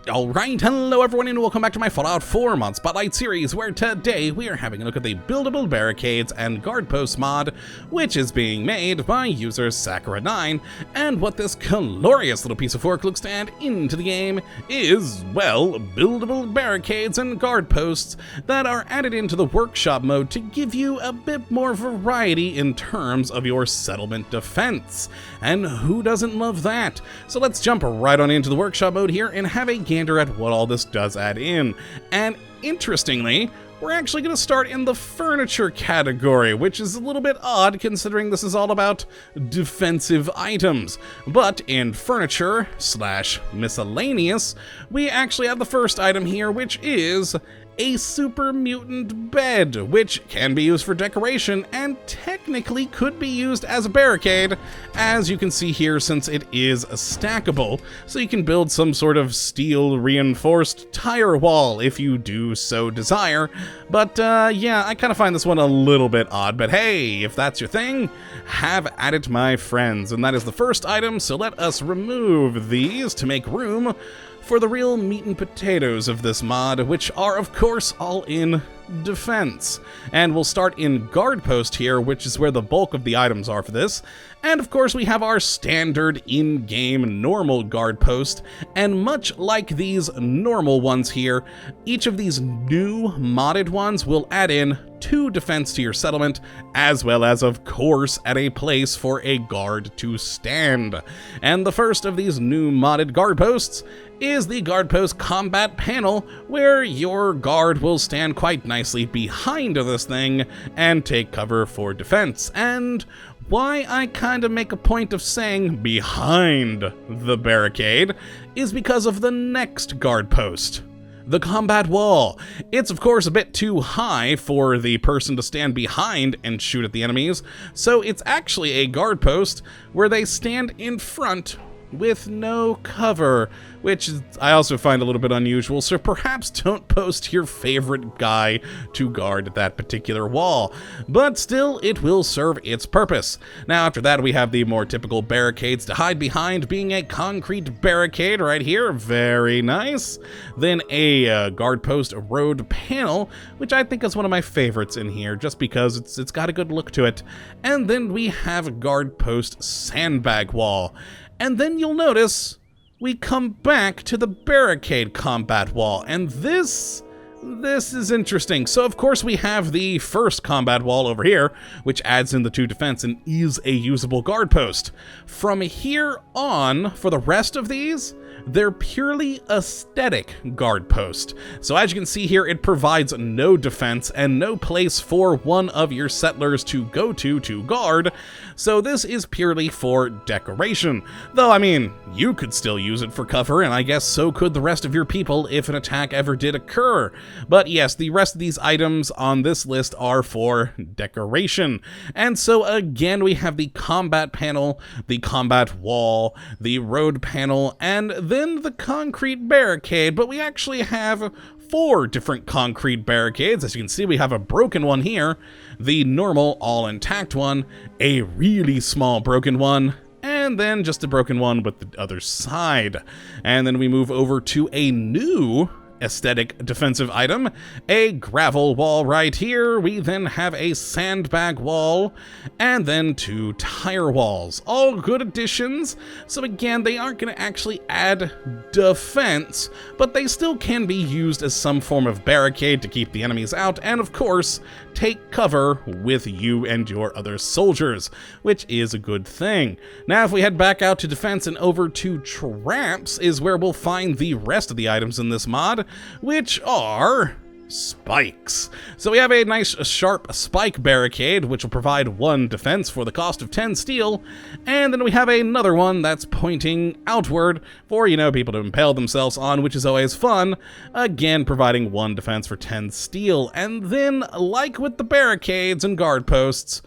Alright, hello everyone and welcome back to my Fallout 4 Mod Spotlight series, where today we are having a look at the Buildable Barricades and Guard Posts mod, which is being made by user Sakura9, and what this glorious little piece of work looks to add into the game is, well, Buildable Barricades and Guard Posts that are added into the workshop mode to give you a bit more variety in terms of your settlement defense. And who doesn't love that? So let's jump right on into the workshop mode here and have a gander at what all this does add in. And interestingly, we're actually going to start in the furniture category, which is a little bit odd considering this is all about defensive items. But in furniture / miscellaneous, we actually have the first item here, which is a super mutant bed, which can be used for decoration and technically could be used as a barricade, as you can see here, since it is stackable. So you can build some sort of steel reinforced tire wall if you do so desire. But yeah, I kind of find this one a little bit odd, but hey, if that's your thing, have at it, my friends. And that is the first item, so let us remove these to make room for the real meat and potatoes of this mod, which are, of course, all in defense. And we'll start in Guard Post here, which is where the bulk of the items are for this. And of course, we have our standard in-game normal Guard Post, and much like these normal ones here, each of these new modded ones will add in 2 defense to your settlement, as well as, of course, add a place for a guard to stand. And the first of these new modded Guard Posts is the Guard Post Combat Panel, where your guard will stand quite nicely behind this thing and take cover for defense. And why I kind of make a point of saying behind the barricade is because of the next Guard Post, the Combat Wall. It's of course a bit too high for the person to stand behind and shoot at the enemies, so it's actually a Guard Post where they stand in front with no cover, which I also find a little bit unusual, so perhaps don't post your favorite guy to guard that particular wall. But still, it will serve its purpose. Now, after that, we have the more typical barricades to hide behind, being a concrete barricade right here, very nice. Then a Guard Post road panel, which I think is one of my favorites in here, just because it's got a good look to it. And then we have Guard Post sandbag wall. And then you'll notice we come back to the barricade combat wall, and this is interesting. So of course we have the first combat wall over here, which adds in the 2 defense and is a usable guard post. From here on, for the rest of these, they're purely aesthetic guard post. So as you can see here, it provides no defense and no place for one of your settlers to go to guard. So this is purely for decoration. Though, I mean, you could still use it for cover, and I guess so could the rest of your people if an attack ever did occur. But yes, the rest of these items on this list are for decoration. And so again, we have the combat panel, the combat wall, the road panel, and then the concrete barricade. But we actually have 4 different concrete barricades. As you can see, we have a broken one here, the normal all intact one, a really small broken one, and then just a broken one with the other side. And then we move over to a new aesthetic defensive item, a gravel wall right here. We then have a sandbag wall, and then 2 tire walls. All good additions. So again, they aren't going to actually add defense, but they still can be used as some form of barricade to keep the enemies out, and of course, take cover with you and your other soldiers, which is a good thing. Now, if we head back out to defense and over to traps is where we'll find the rest of the items in this mod, which are spikes. So we have a nice sharp spike barricade, which will provide 1 defense for the cost of 10 steel, and then we have another one that's pointing outward for, you know, people to impale themselves on, which is always fun, again providing 1 defense for 10 steel. And then, like with the barricades and guard posts,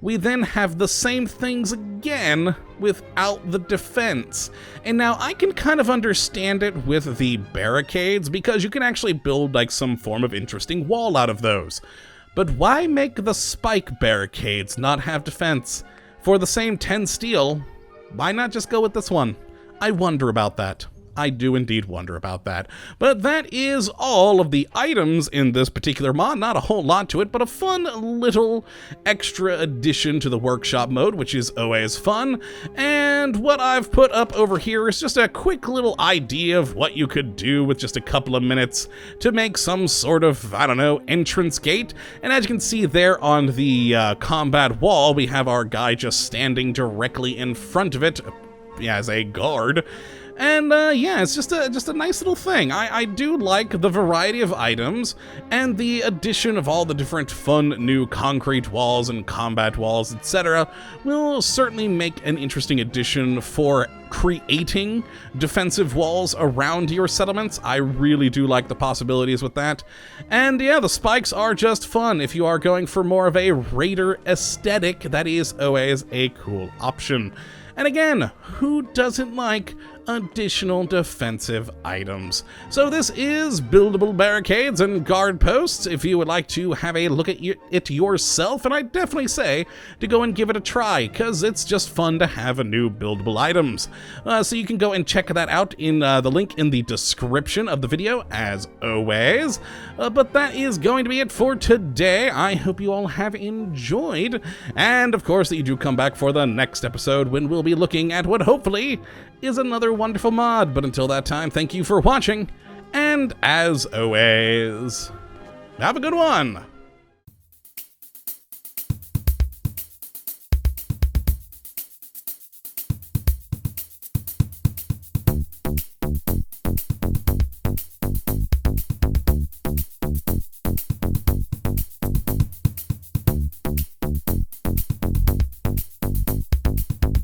we then have the same things again without the defense. And now I can kind of understand it with the barricades because you can actually build like some form of interesting wall out of those. But why make the spike barricades not have defense? For the same 10 steel, why not just go with this one? I wonder about that. I do indeed wonder about that. But that is all of the items in this particular mod. Not a whole lot to it, but a fun little extra addition to the workshop mode, which is always fun. And what I've put up over here is just a quick little idea of what you could do with just a couple of minutes to make some sort of, I don't know, entrance gate. And as you can see there on the combat wall, we have our guy just standing directly in front of it as a guard. And yeah, it's just a nice little thing. I do like the variety of items, and the addition of all the different fun new concrete walls and combat walls, etc. will certainly make an interesting addition for creating defensive walls around your settlements. I really do like the possibilities with that. And yeah, the spikes are just fun. If you are going for more of a raider aesthetic, that is always a cool option. And again, who doesn't like additional defensive items? So this is Buildable Barricades and Guard Posts. If you would like to have a look at it yourself, and I definitely say to go and give it a try, because it's just fun to have a new buildable items. So you can go and check that out in the link in the description of the video, as always. But that is going to be it for today. I hope you all have enjoyed, and of course that you do come back for the next episode, when we'll be looking at what hopefully is another wonderful mod. But until that time, thank you for watching, and as always, have a good one!